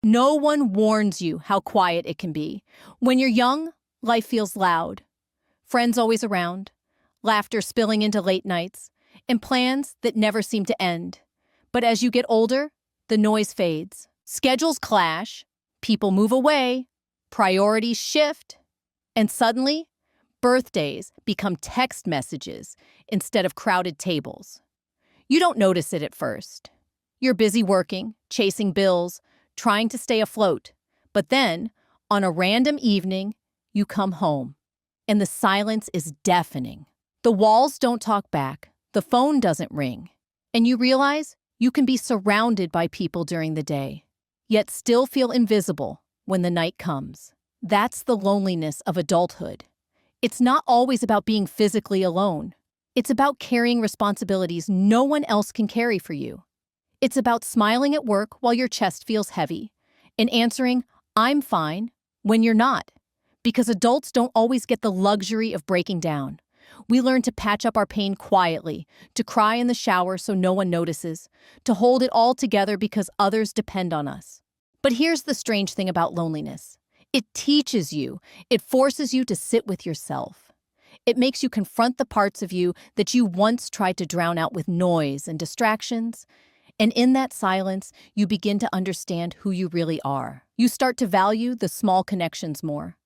No one warns you how quiet it can be. When you're young, life feels loud. Friends always around, laughter spilling into late nights, and plans that never seem to end. But as you get older, the noise fades. Schedules clash, people move away, priorities shift, and suddenly, birthdays become text messages instead of crowded tables. You don't notice it at first. You're busy working, chasing bills, trying to stay afloat. But then, on a random evening, you come home, and the silence is deafening. The walls don't talk back, the phone doesn't ring, and you realize you can be surrounded by people during the day, yet still feel invisible when the night comes. That's the loneliness of adulthood. It's not always about being physically alone. It's about carrying responsibilities no one else can carry for you. It's about smiling at work while your chest feels heavy and answering, "I'm fine," when you're not. Because adults don't always get the luxury of breaking down. We learn to patch up our pain quietly, to cry in the shower so no one notices, to hold it all together because others depend on us. But here's the strange thing about loneliness. It teaches you, it forces you to sit with yourself. It makes you confront the parts of you that you once tried to drown out with noise and distractions. And in that silence, you begin to understand who you really are. You start to value the small connections more.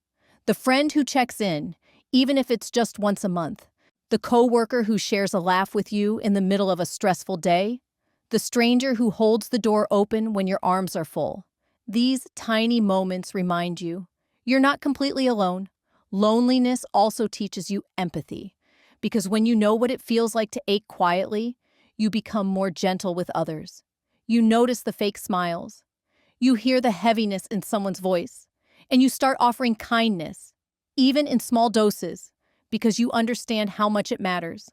The friend who checks in, even if it's just once a month. The coworker who shares a laugh with you in the middle of a stressful day. The stranger who holds the door open when your arms are full. These tiny moments remind you you're not completely alone. Loneliness also teaches you empathy, because when you know what it feels like to ache quietly, you become more gentle with others. You notice the fake smiles. You hear the heaviness in someone's voice, and you start offering kindness, even in small doses, because you understand how much it matters.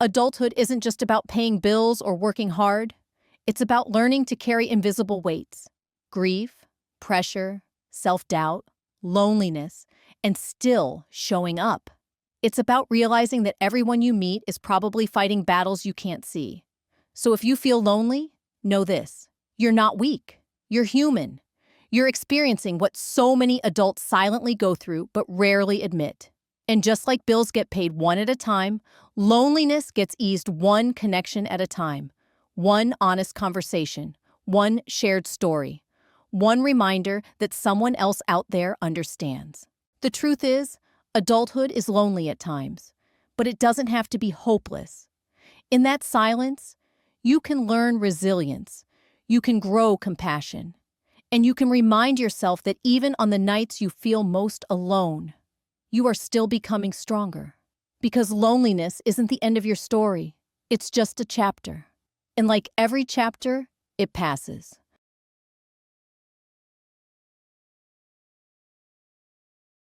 Adulthood isn't just about paying bills or working hard. It's about learning to carry invisible weights: grief, pressure, self-doubt, loneliness, and still showing up. It's about realizing that everyone you meet is probably fighting battles you can't see. So if you feel lonely, know this: you're not weak. You're human. You're experiencing what so many adults silently go through but rarely admit. And just like bills get paid one at a time, loneliness gets eased one connection at a time. One honest conversation, one shared story, one reminder that someone else out there understands. The truth is, adulthood is lonely at times, but it doesn't have to be hopeless. In that silence, you can learn resilience, you can grow compassion, and you can remind yourself that even on the nights you feel most alone, you are still becoming stronger. Because loneliness isn't the end of your story, it's just a chapter. And like every chapter, it passes.